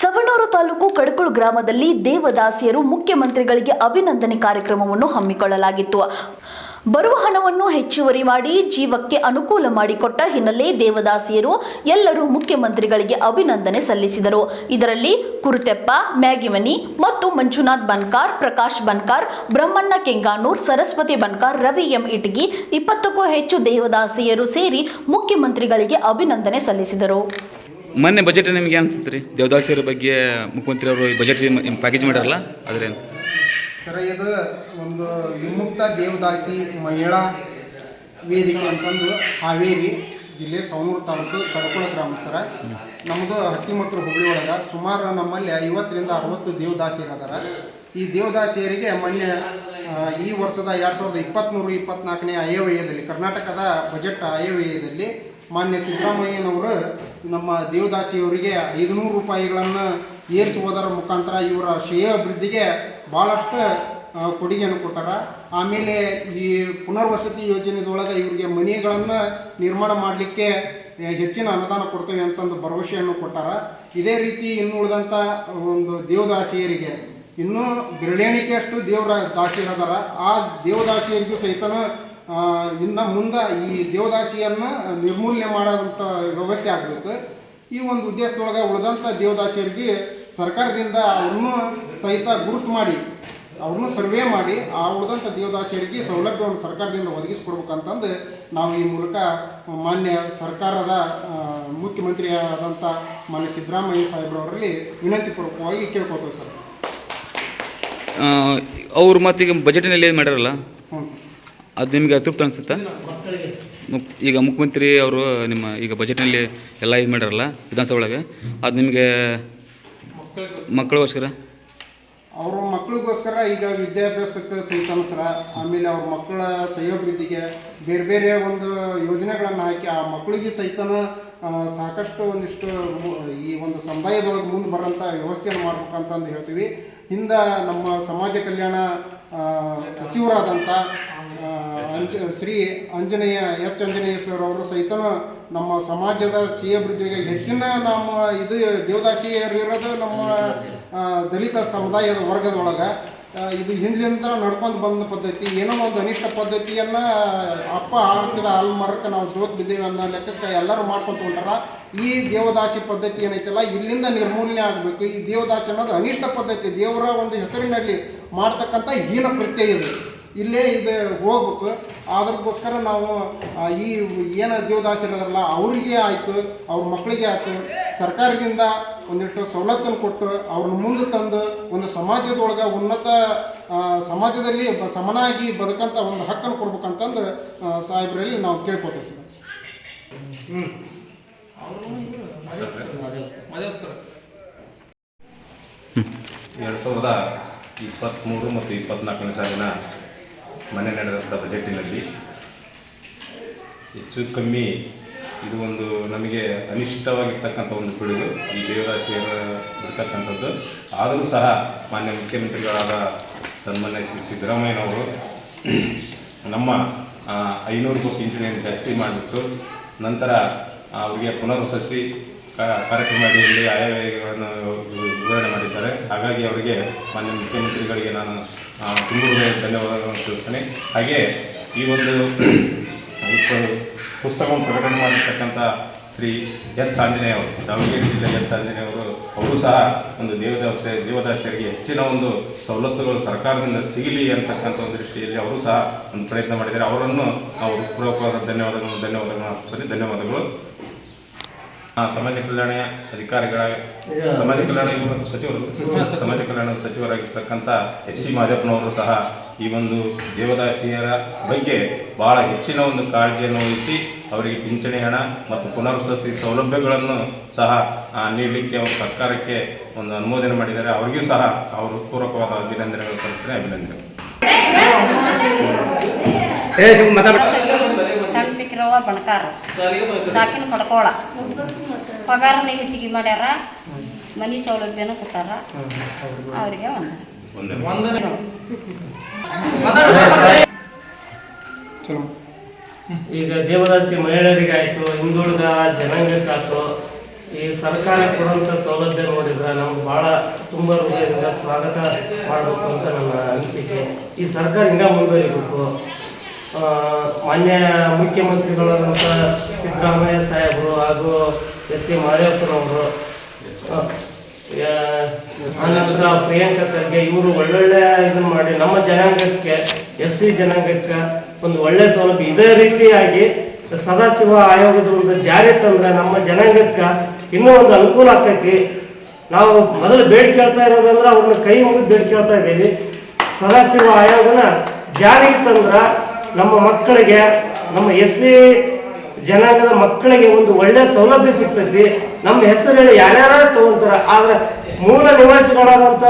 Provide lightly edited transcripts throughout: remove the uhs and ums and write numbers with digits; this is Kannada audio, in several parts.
ಸವಣೂರು ತಾಲೂಕು ಕಡಕುಳು ಗ್ರಾಮದಲ್ಲಿ ದೇವದಾಸಿಯರು ಮುಖ್ಯಮಂತ್ರಿಗಳಿಗೆ ಅಭಿನಂದನೆ ಕಾರ್ಯಕ್ರಮವನ್ನು ಹಮ್ಮಿಕೊಳ್ಳಲಾಗಿತ್ತು. ಬರುವ ಹಣವನ್ನು ಹೆಚ್ಚುವರಿ ಮಾಡಿ ಜೀವಕ್ಕೆ ಅನುಕೂಲ ಮಾಡಿಕೊಟ್ಟ ಹಿನ್ನೆಲೆ ದೇವದಾಸಿಯರು ಎಲ್ಲರೂ ಮುಖ್ಯಮಂತ್ರಿಗಳಿಗೆ ಅಭಿನಂದನೆ ಸಲ್ಲಿಸಿದರು. ಇದರಲ್ಲಿ ಕುರುತೆಪ್ಪ, ಮ್ಯಾಗಿಮನಿ ಮತ್ತು ಮಂಜುನಾಥ್ ಬನ್ಕಾರ್, ಪ್ರಕಾಶ್ ಬನ್ಕಾರ್, ಬ್ರಹ್ಮಣ್ಣ ಕೆಂಗಾನೂರ್, ಸರಸ್ವತಿ ಬನ್ಕಾರ್, ರವಿ ಎಂ ಇಟಗಿ 20ಕ್ಕೂ ಹೆಚ್ಚು ದೇವದಾಸಿಯರು ಸೇರಿ ಮುಖ್ಯಮಂತ್ರಿಗಳಿಗೆ ಅಭಿನಂದನೆ ಸಲ್ಲಿಸಿದರು. ಮೊನ್ನೆ ಬಜೆಟ್ ನಿಮಗೆ ಅನಿಸುತ್ತೆ ರೀ? ದೇವದಾಸಿಯರ ಬಗ್ಗೆ ಮುಖ್ಯಮಂತ್ರಿ ಅವರು ಬಜೆಟ್ ಪ್ಯಾಕೇಜ್ ಮಾಡ್ಯಾರಲ್ಲ, ಅದ್ರೇನು ಸರ್? ಇದು ಒಂದು ವಿಮುಕ್ತ ದೇವದಾಸಿ ಮಹಿಳಾ ವೇದಿಕೆ ಅಂತಂದು ಹಾವೇರಿ ಜಿಲ್ಲೆ ಸವಣೂರು ತಾಲೂಕು ಕಡಕುಳ ಗ್ರಾಮ ಸರ. ನಮ್ಮದು ಹತ್ತಿಮತ್ರ ಹುಬ್ಬಳ್ಳಿ ಒಳಗೆ ಸುಮಾರು ನಮ್ಮಲ್ಲಿ 50ರಿಂದ 60 ದೇವದಾಸಿಯರು ಅದಾರ. ಈ ದೇವದಾಸಿಯರಿಗೆ ಮೊನ್ನೆ ಈ ವರ್ಷದ 2023-24ನೇ ಆಯವ್ಯಯದಲ್ಲಿ ಕರ್ನಾಟಕದ ಬಜೆಟ್ ಆಯವ್ಯಯದಲ್ಲಿ ಮಾನ್ಯ ಸಿದ್ದರಾಮಯ್ಯನವರು ನಮ್ಮ ದೇವದಾಸಿಯವರಿಗೆ 500 ರೂಪಾಯಿಗಳನ್ನು ಏರಿಸುವುದರ ಮುಖಾಂತರ ಇವರ ಶ್ರೇಯೋಭಿವೃದ್ಧಿಗೆ ಭಾಳಷ್ಟು ಕೊಡುಗೆಯನ್ನು ಕೊಟ್ಟಾರ. ಆಮೇಲೆ ಈ ಪುನರ್ವಸತಿ ಯೋಜನೆದೊಳಗೆ ಇವರಿಗೆ ಮನೆಗಳನ್ನು ನಿರ್ಮಾಣ ಮಾಡಲಿಕ್ಕೆ ಹೆಚ್ಚಿನ ಅನುದಾನ ಕೊಡ್ತೇವೆ ಅಂತಂದು ಭರವಸೆಯನ್ನು ಕೊಟ್ಟಾರ. ಇದೇ ರೀತಿ ಇನ್ನು ಉಳಿದಂಥ ಒಂದು ದೇವದಾಸಿಯರಿಗೆ ಇನ್ನೂ ಬೆರಳೆಣಿಕೆಯಷ್ಟು ದೇವರ ದಾಸಿಯರದಾರ. ಆ ದೇವದಾಸಿಯರಿಗೂ ಸಹಿತ ಇನ್ನು ಮುಂದೆ ಈ ದೇವದಾಸಿಯನ್ನು ನಿರ್ಮೂಲನೆ ಮಾಡೋಂಥ ವ್ಯವಸ್ಥೆ ಆಗಬೇಕು. ಈ ಒಂದು ಉದ್ದೇಶದೊಳಗೆ ಉಳಿದಂಥ ದೇವದಾಸಿಯರಿಗೆ ಸರ್ಕಾರದಿಂದ ಅವ್ರನ್ನೂ ಸಹಿತ ಗುರುತು ಮಾಡಿ ಅವ್ರನ್ನೂ ಸರ್ವೆ ಮಾಡಿ ಆ ಉಳಿದಂಥ ದೇವದಾಸಿಯರಿಗೆ ಸೌಲಭ್ಯವನ್ನು ಸರ್ಕಾರದಿಂದ ಒದಗಿಸ್ಕೊಡ್ಬೇಕಂತಂದು ನಾವು ಈ ಮೂಲಕ ಮಾನ್ಯ ಸರ್ಕಾರದ ಮುಖ್ಯಮಂತ್ರಿಯಾದಂಥ ಮಾನ್ಯ ಸಿದ್ದರಾಮಯ್ಯ ಸಾಹೇಬ್ರವರಲ್ಲಿ ವಿನಂತಿಪೂರ್ವಕವಾಗಿ ಕೇಳ್ಕೊಳ್ತೇವೆ ಸರ್. ಅವರು ಮತ್ತೀಗ ಬಜೆಟಿನಲ್ಲಿ ಏನು ಮಾಡ್ಯಾರಲ್ಲ, ಹ್ಞೂ ಸರ್, ಅದು ನಿಮಗೆ ಅತೃಪ್ತಿ ಅನಿಸುತ್ತಾ? ಈಗ ಮುಖ್ಯಮಂತ್ರಿ ಅವರು ನಿಮ್ಮ ಈಗ ಬಜೆಟ್ನಲ್ಲಿ ಎಲ್ಲ ಇದು ಮಾಡ್ಯಾರಲ್ಲ ವಿಧಾನಸಭೆ ಒಳಗೆ, ಅದು ನಿಮಗೆ ಮಕ್ಕಳಿಗೋಸ್ಕರ ಅವ್ರ ಮಕ್ಕಳಿಗೋಸ್ಕರ ಈಗ ವಿದ್ಯಾಭ್ಯಾಸಕ್ಕೆ ಸಹಿತ ಸರ, ಆಮೇಲೆ ಅವ್ರ ಮಕ್ಕಳ ಶ್ರೇಯೋಭಿವೃದ್ಧಿಗೆ ಬೇರೆ ಬೇರೆ ಒಂದು ಯೋಜನೆಗಳನ್ನು ಹಾಕಿ ಆ ಮಕ್ಕಳಿಗೆ ಸಹಿತನ ಸಾಕಷ್ಟು ಒಂದಿಷ್ಟು ಈ ಒಂದು ಸಮುದಾಯದೊಳಗೆ ಮುಂದೆ ಬರೋಂಥ ವ್ಯವಸ್ಥೆಯನ್ನು ಮಾಡ್ಬೇಕಂತಂದು ಹೇಳ್ತೀವಿ. ಹಿಂದೆ ನಮ್ಮ ಸಮಾಜ ಕಲ್ಯಾಣ ಸಚಿವರಾದಂಥ ಶ್ರೀ ಆಂಜನೇಯ ಸರ್ ಅವರು ಸಹಿತ ನಮ್ಮ ಸಮಾಜದ ಶ್ರೇಯೋಭಿವೃದ್ಧಿಗೆ ಹೆಚ್ಚಿನ ನಮ್ಮ ಇದು ದೇವದಾಸಿಯರು ಇರೋದು ನಮ್ಮ ದಲಿತ ಸಮುದಾಯದ ವರ್ಗದೊಳಗೆ ಇದು ಹಿಂದಿನಿಂದ ನಡ್ಕೊಂಡು ಬಂದ ಪದ್ಧತಿ. ಏನೋ ಒಂದು ಅನಿಷ್ಟ ಪದ್ಧತಿಯನ್ನು ಅಪ್ಪ ಹಾಕಿದ ಹಾಲು ಮರಕ್ಕೆ ನಾವು ಜೋತ್ ಬಿದ್ದೇವೆ ಅನ್ನೋ ಲೆಕ್ಕಕ್ಕೆ ಎಲ್ಲರೂ ಮಾಡ್ಕೊತ ಹೊಂಟಾರ. ಈ ದೇವದಾಸಿ ಪದ್ಧತಿ ಏನೈತಲ್ಲ ಇಲ್ಲಿಂದ ನಿರ್ಮೂಲನೆ ಆಗಬೇಕು. ಈ ದೇವದಾಸಿ ಅನ್ನೋದು ಅನಿಷ್ಟ ಪದ್ಧತಿ, ದೇವರ ಒಂದು ಹೆಸರಿನಲ್ಲಿ ಮಾಡ್ತಕ್ಕಂಥ ಹೀನ ಕೃತ್ಯ ಇದೆ. ಇಲ್ಲೇ ಇದು ಹೋಗ್ಬೇಕು. ಅದಕ್ಕೋಸ್ಕರ ನಾವು ಈ ಏನು ದೇವದಾಸಿರಲ್ಲ ಅವರಿಗೆ ಆಯಿತು, ಅವ್ರ ಮಕ್ಕಳಿಗೆ ಆಯಿತು, ಸರ್ಕಾರದಿಂದ ಒಂದಿಷ್ಟು ಸವಲತ್ತನ್ನು ಕೊಟ್ಟು ಅವ್ರನ್ನ ಮುಂದೆ ತಂದು ಒಂದು ಸಮಾಜದೊಳಗೆ ಉನ್ನತ ಸಮಾಜದಲ್ಲಿ ಸಮನಾಗಿ ಬದುಕಂತ ಒಂದು ಹಕ್ಕನ್ನು ಕೊಡ್ಬೇಕಂತಂದು ಸಾಹೇಬರಲ್ಲಿ ನಾವು ಕೇಳ್ಕೊತೇವೆ ಸರ್. 2023 ಮತ್ತು 24ನೇ ಸಾಲಿನ ಮನೆ ನಡೆದಂಥ ಬಜೆಟ್ಟಿನಲ್ಲಿ ಹೆಚ್ಚು ಕಮ್ಮಿ ಇದು ಒಂದು ನಮಗೆ ಅನಿಷ್ಟವಾಗಿರ್ತಕ್ಕಂಥ ಒಂದು ಪಿಡುಗು ಈ ದೇವದಾಸಿಯರು ಬಿಡ್ತಕ್ಕಂಥದ್ದು. ಆದರೂ ಸಹ ಮಾನ್ಯ ಮುಖ್ಯಮಂತ್ರಿಗಳಾದ ಸನ್ಮಾನ್ಯ ಶ್ರೀ ಸಿದ್ದರಾಮಯ್ಯನವರು ನಮ್ಮ 500 ರೂಪಾಯಿ ಪಿಂಚಣಿಯನ್ನು ಜಾಸ್ತಿ ಮಾಡಿಬಿಟ್ಟು ನಂತರ ಅವರಿಗೆ ಪುನರ್ವಸತಿ ಕಾರ್ಯಕ್ರಮ ಅಡಿಯಲ್ಲಿ ಆಯವ್ಯಯಗಳನ್ನು ವಿವರಣೆ ಮಾಡಿದ್ದಾರೆ. ಹಾಗಾಗಿ ಅವರಿಗೆ ಮಾನ್ಯ ಮುಖ್ಯಮಂತ್ರಿಗಳಿಗೆ ನಾನು ತುಂಬ ಧನ್ಯವಾದಗಳನ್ನು ತಿಳಿಸ್ತೇನೆ. ಹಾಗೆ ಈ ಒಂದು ಪುಸ್ತಕವನ್ನು ಪ್ರಕಟಣೆ ಮಾಡಿರ್ತಕ್ಕಂಥ ಶ್ರೀ ಎಚ್ ಆಂಜನೇಯ ಅವರು, ದಾವಣಗೆರೆ ಜಿಲ್ಲೆ ಎಚ್ ಆಂಜನೇಯ ಅವರು ಸಹ ಒಂದು ದೇವದಾಸಿಯರಿಗೆ ಹೆಚ್ಚಿನ ಒಂದು ಸವಲತ್ತುಗಳು ಸರ್ಕಾರದಿಂದ ಸಿಗಲಿ ಅಂತಕ್ಕಂಥ ಒಂದು ದೃಷ್ಟಿಯಲ್ಲಿ ಅವರು ಸಹ ಒಂದು ಪ್ರಯತ್ನ ಮಾಡಿದ್ದಾರೆ. ಅವರನ್ನು ನಾವು ಪೂರ್ವಕವಾದ ಧನ್ಯವಾದಗಳು. ಸಮಾಜ ಕಲ್ಯಾಣ ಅಧಿಕಾರಿಗಳ ಸಮಾಜ ಕಲ್ಯಾಣ ಸಚಿವರಾಗಿರ್ತಕ್ಕಂಥ SC ಮಾದೇಪ್ಪನವರು ಸಹ ಈ ಒಂದು ದೇವದಾಸಿಯರ ಬಗ್ಗೆ ಭಾಳ ಹೆಚ್ಚಿನ ಒಂದು ಕಾಳಜಿಯನ್ನು ವಹಿಸಿ ಅವರಿಗೆ ಪಿಂಚಣಿ ಹಣ ಮತ್ತು ಪುನರ್ವಸತಿ ಸೌಲಭ್ಯಗಳನ್ನು ಸಹ ನೀಡಲಿಕ್ಕೆ ಅವರು ಸರ್ಕಾರಕ್ಕೆ ಒಂದು ಅನುಮೋದನೆ ಮಾಡಿದ್ದಾರೆ. ಅವರಿಗೂ ಸಹ ಅವರು ಪೂರ್ವಕವಾದ ಅಭಿನಂದನೆಗಳು ಸಲ್ಲಿಸ್ತಾರೆ. ಅಭಿನಂದನೆಗಳು. ಸಣ್ಣ ಬಣಕಾರ ಸಾಕಿನ ಪಡ್ಕೋಳ ಪಗಾರನ ಹೆಚ್ಚಿಗೆ ಮಾಡ್ಯಾರ, ಮನೆ ಸೌಲಭ್ಯನೂ ಕೊಟ್ಟಾರ. ಅವರಿಗೆ ಈಗ ದೇವದಾಸಿ ಮಹಿಳೆಯರಿಗಾಯಿತು, ಹಿಂದುಳಿದ ಜನಾಂಗಕ್ಕಾಯ್ತು, ಈ ಸರ್ಕಾರ ಕೊಡುವಂಥ ಸೌಲಭ್ಯ ನೋಡಿದ್ರೆ ನಮ್ಗೆ ಸ್ವಾಗತ ಮಾಡಬೇಕು ಅಂತ ನನ್ನ ಅನಿಸಿಕೆ. ಈ ಸರ್ಕಾರ ಹಿಂಗೆ ಮುಂದುವರಿಬೇಕು. ಮಾನ್ಯ ಮುಖ್ಯಮಂತ್ರಿಗಳಾದಂಥ ಸಿದ್ದರಾಮಯ್ಯ ಸಾಹೇಬರು ಹಾಗೂ ಎಸ್.ಸಿ. ಮಾದೇವಪ್ಪನವರು, ಆನಂತರ ಪ್ರಿಯಾಂಕಾ ಖರ್ಗೆ ಇವರು ಒಳ್ಳೊಳ್ಳೆ ಇದನ್ನು ಮಾಡಿ ನಮ್ಮ ಜನಾಂಗಕ್ಕೆ, SC ಜನಾಂಗಕ್ಕೆ ಒಂದು ಒಳ್ಳೆ ಸೌಲಭ್ಯ ಇದೇ ರೀತಿಯಾಗಿ ಸದಾಶಿವ ಆಯೋಗದ ಒಂದು ಜಾರಿ ತಂದ್ರೆ ನಮ್ಮ ಜನಾಂಗಕ್ಕೆ ಇನ್ನೂ ಒಂದು ಅನುಕೂಲ ಆಗ್ತೈತಿ. ನಾವು ಮೊದಲು ಬೇಡಿ ಕೇಳ್ತಾ ಇರೋದಂದ್ರೆ ಅವ್ರನ್ನ ಕೈ ಮುಗಿದು ಬೇಡಿ ಕೇಳ್ತಾ ಇದ್ದೀವಿ. ಸದಾಶಿವ ಆಯೋಗನ ಜಾರಿಗೆ ತಂದ್ರೆ ನಮ್ಮ ಮಕ್ಕಳಿಗೆ, ನಮ್ಮ SC ಜನಾಂಗದ ಮಕ್ಕಳಿಗೆ ಒಂದು ಒಳ್ಳೆ ಸೌಲಭ್ಯ ಸಿಗ್ತೈತಿ. ನಮ್ಮ ಹೆಸರು ಹೇಳಿ ಯಾರ್ಯಾರು ತಗೊಂತಾರ, ಆದ್ರೆ ಮೂಲ ನಿವಾಸಿಗಳಾದಂಥ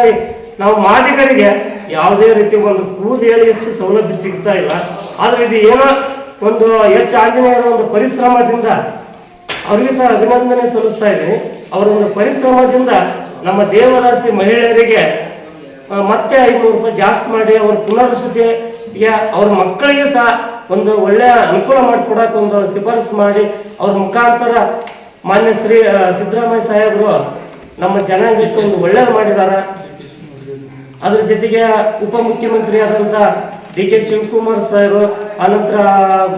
ನಾವು ಮಾದಿಗರಿಗೆ ಯಾವುದೇ ರೀತಿ ಒಂದು ಕೂದು ಹೇಳಿ ಎಷ್ಟು ಸೌಲಭ್ಯ ಸಿಗ್ತಾ ಇಲ್ಲ. ಆದ್ರೆ ಇದು ಏನೋ ಒಂದು ಎಚ್ ಆಂಜನೇಯರ ಒಂದು ಪರಿಶ್ರಮದಿಂದ ಅವ್ರಿಗೆ ಸಹ ಅಭಿನಂದನೆ ಸಲ್ಲಿಸ್ತಾ ಇದ್ದೀನಿ. ಅವರ ಒಂದು ಪರಿಶ್ರಮದಿಂದ ನಮ್ಮ ದೇವದಾಸಿ ಮಹಿಳೆಯರಿಗೆ ಮತ್ತೆ 500 ರೂಪಾಯಿ ಜಾಸ್ತಿ ಮಾಡಿ ಅವ್ರ ಪುನರ್ವಸತಿಗೆ ಅವ್ರ ಮಕ್ಕಳಿಗೆ ಸಹ ಒಂದು ಒಳ್ಳೆಯ ಅನುಕೂಲ ಮಾಡಿಕೊಡಕ್ಕೆ ಒಂದು ಶಿಫಾರಸು ಮಾಡಿ ಅವ್ರ ಮುಖಾಂತರ ಮಾನ್ಯ ಶ್ರೀ ಸಿದ್ದರಾಮಯ್ಯ ಸಾಹೇಬರು ನಮ್ಮ ಜನಾಂಗಕ್ಕೆ ಒಂದು ಒಳ್ಳೇದು ಮಾಡಿದ್ದಾರೆ. ಅದ್ರ ಜೊತೆಗೆ ಉಪಮುಖ್ಯಮಂತ್ರಿ ಆದಂಥ DK ಶಿವಕುಮಾರ್ ಸಾಹೇಬರು, ಆನಂತರ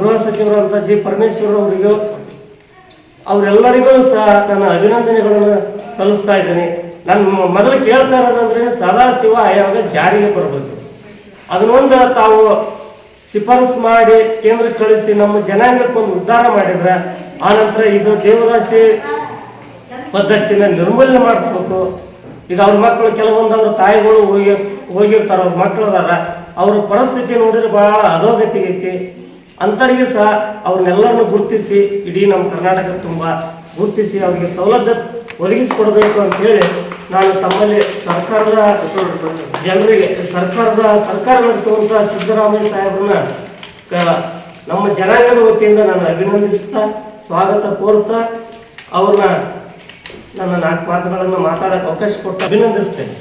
ಗೃಹ ಸಚಿವರಾದಂಥ G. ಪರಮೇಶ್ವರ್ ಅವರಿಗೂ ಅವರೆಲ್ಲರಿಗೂ ಸಹ ನನ್ನ ಅಭಿನಂದನೆಗಳನ್ನು ಸಲ್ಲಿಸ್ತಾ ಇದ್ದೀನಿ. ನಾನು ಮೊದಲು ಕೇಳ್ತಾ ಇರೋದಂದ್ರೆ ಸದಾಶಿವ ಆಯೋಗ ಜಾರಿಗೆ ಬರಬೇಕು. ಅದನ್ನೊಂದು ತಾವು ಶಿಫಾರಸು ಮಾಡಿ ಕೇಂದ್ರಕ್ಕೆ ಕಳಿಸಿ ನಮ್ಮ ಜನಾಂಗಕ್ಕೆ ಒಂದು ಉದ್ಧಾರ ಮಾಡಿದ್ರೆ, ಆನಂತರ ಇದು ದೇವದಾಸಿ ಪದ್ಧತಿನ ನಿರ್ಮೂಲನೆ ಮಾಡಿಸ್ಬೇಕು. ಈಗ ಅವ್ರ ಮಕ್ಕಳು ಕೆಲವೊಂದು ಅವ್ರ ತಾಯಿಗಳು ಹೋಗಿರ್ತಾರ, ಅವ್ರ ಮಕ್ಕಳು ಅದಾರ, ಅವ್ರ ಪರಿಸ್ಥಿತಿ ನೋಡಿದ್ರೆ ಬಹಳ ಅಧೋಗತಿಗೈತಿ. ಅಂತರಿಗೆ ಸಹ ಅವ್ರನ್ನೆಲ್ಲರನ್ನು ಗುರುತಿಸಿ ಇಡೀ ನಮ್ಮ ಕರ್ನಾಟಕ ತುಂಬ ಗುರುತಿಸಿ ಅವರಿಗೆ ಸೌಲಭ್ಯ ಒದಗಿಸಿಕೊಡ್ಬೇಕು ಅಂತ ಹೇಳಿ ನಾನು ತಮ್ಮಲ್ಲಿ ಸರ್ಕಾರದ ಜನರಿಗೆ ಸರ್ಕಾರ ನಡೆಸುವಂಥ ಸಿದ್ದರಾಮಯ್ಯ ಸಾಹೇಬ್ರನ್ನ ನಮ್ಮ ಜನಾಂಗದ ವತಿಯಿಂದ ನಾನು ಅಭಿನಂದಿಸ್ತಾ ಸ್ವಾಗತ ಕೋರ್ತಾ ಅವ್ರನ್ನ ನನ್ನ 4 ಮಾತುಗಳನ್ನು ಮಾತಾಡೋಕೆ ಅವಕಾಶ ಕೊಟ್ಟು ಅಭಿನಂದಿಸ್ತೇನೆ.